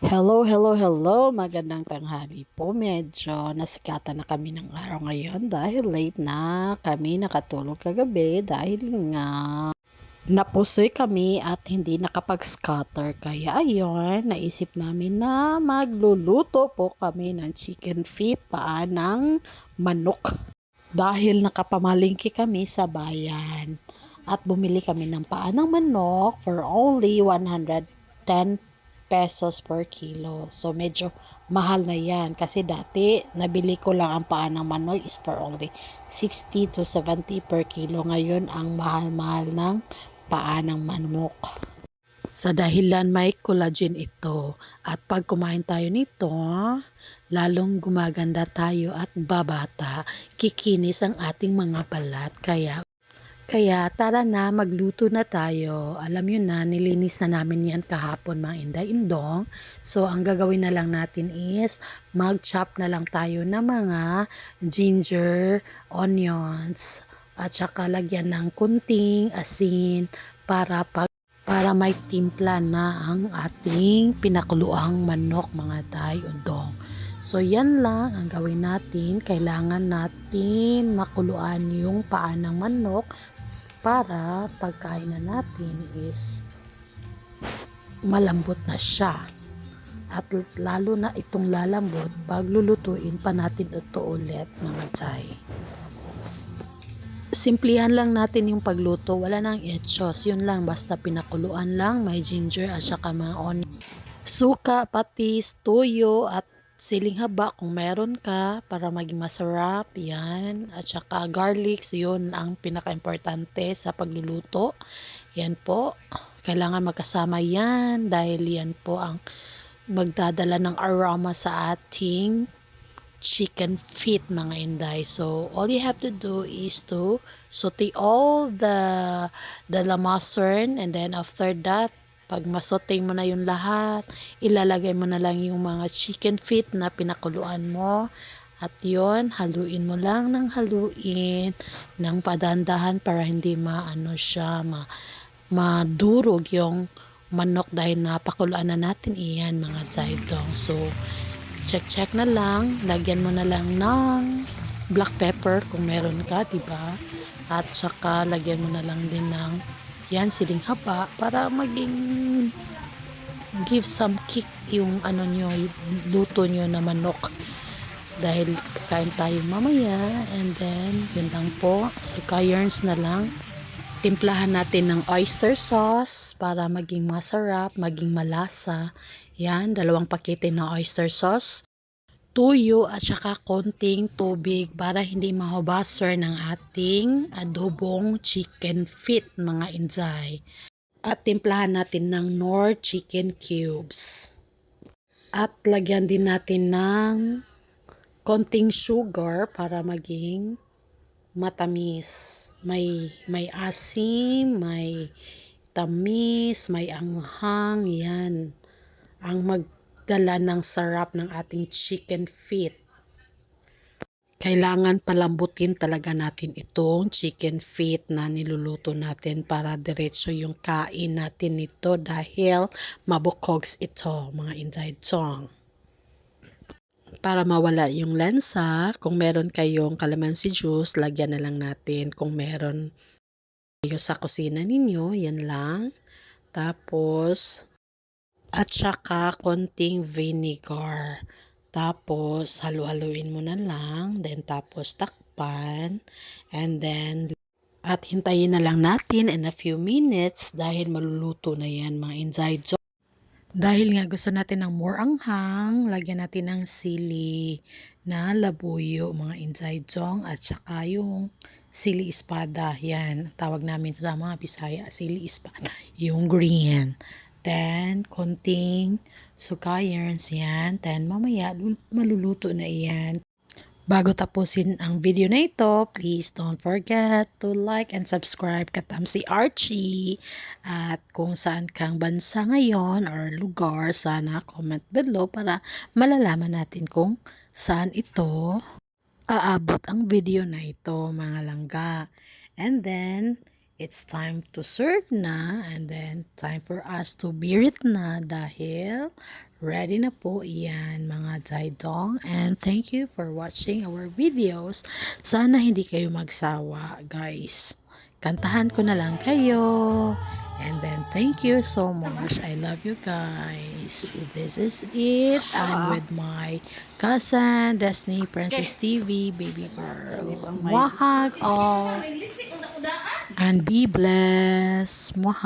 Hello, hello, hello. Magandang tanghali po. Medyo nasikatan na kami ng araw ngayon dahil late na kami nakatulog kagabi dahil nga napusoy kami at hindi nakapag-scatter. Kaya ayun, naisip namin na magluluto po kami ng chicken feet paa ng manok. Dahil nakapamalingki kami sa bayan at bumili kami ng paa ng manok for only 110 pesos per kilo. So medyo mahal na yan kasi dati nabili ko lang ang paa ng manok is for only 60 to 70 per kilo. Ngayon ang mahal-mahal ng paa ng manok. Sa dahilan may collagen ito at pag kumain tayo nito, lalong gumaganda tayo at babata, kikinis ang ating mga balat. Kaya tara na, magluto na tayo. Alam nyo na, nilinis na namin yan kahapon mga inday-indong. So ang gagawin na lang natin is mag-chop na lang tayo ng mga ginger, onions, at saka lagyan ng kunting asin para may timpla na ang ating pinakuluang manok mga day-udong. So yan lang ang gawin natin. Kailangan natin makuluan yung paa ng manok para pagkain na natin is malambot na siya. At lalo na itong lalambot pag lulutuin pa natin ito ulit mga day. Simplihan lang natin yung pagluto, wala nang etchos, yun lang, basta pinakuluan lang, may ginger at saka mga onion, suka, patis, toyo at siling haba kung meron ka para maging masarap, yan, at saka garlic, yun ang pinaka-importante sa pagluluto. Yan po, kailangan magkasama yan dahil yan po ang magdadala ng aroma sa ating chicken feet mga inday. So all you have to do is to saute all the lamasern, and then after that, pag masote mo na yung lahat, ilalagay mo na lang yung mga chicken feet na pinakuluan mo. At yon, haluin mo lang ng haluin ng padandahan para hindi madurog yung manok dahil napakuluan na natin iyan mga jaydong. So check na lang, lagyan mo na lang ng black pepper kung meron ka, diba? At saka lagyan mo na lang din ng yan siling haba para give some kick yung luto nyo na manok dahil kakain tayo mamaya. And then yun lang po, so kayarns na lang. Timplahan natin ng oyster sauce para maging masarap, maging malasa. Yan, 2 pakete ng oyster sauce, tuyo at saka konting tubig para hindi mahubaser ng ating adobong chicken feet mga inday. At timplahan natin ng Knorr chicken cubes. At lagyan din natin ng konting sugar para maging matamis. May asim, may tamis, may anghang, yan ang magdala ng sarap ng ating chicken feet. Kailangan palambutin talaga natin itong chicken feet na niluluto natin para diretso yung kain natin nito dahil mabukogs ito mga inday chong. Para mawala yung lansa, kung meron kayong calamansi juice, lagyan na lang natin kung meron kayo sa kusina ninyo, yan lang. Tapos at saka konting vinegar. Tapos halu-haluin mo na lang, then tapos takpan, and then at hintayin na lang natin in a few minutes dahil maluluto na yan mga inday. Dahil nga gusto natin ng more anghang, lagyan natin ng sili na labuyo mga inday at saka yung sili espada, yan tawag namin sa mga Bisaya, sili espada, yung green. Then konting sukayarns yan, then mamaya maluluto na yan. Bago tapusin ang video na ito, please don't forget to like and subscribe katam si Archie. At kung saan kang bansa ngayon or lugar, sana comment below para malalaman natin kung saan ito aabot ang video na ito mga langga. And then it's time to serve na, and then time for us to beer it na dahil Ready na po yan mga Daidong, and thank you for watching our videos. Sana hindi kayo magsawa guys. Kantahan ko na lang kayo. And then thank you so much. I love you guys. This is it. I'm with my cousin Destiny Princess TV baby girl. Wahag all and be blessed. Mwah.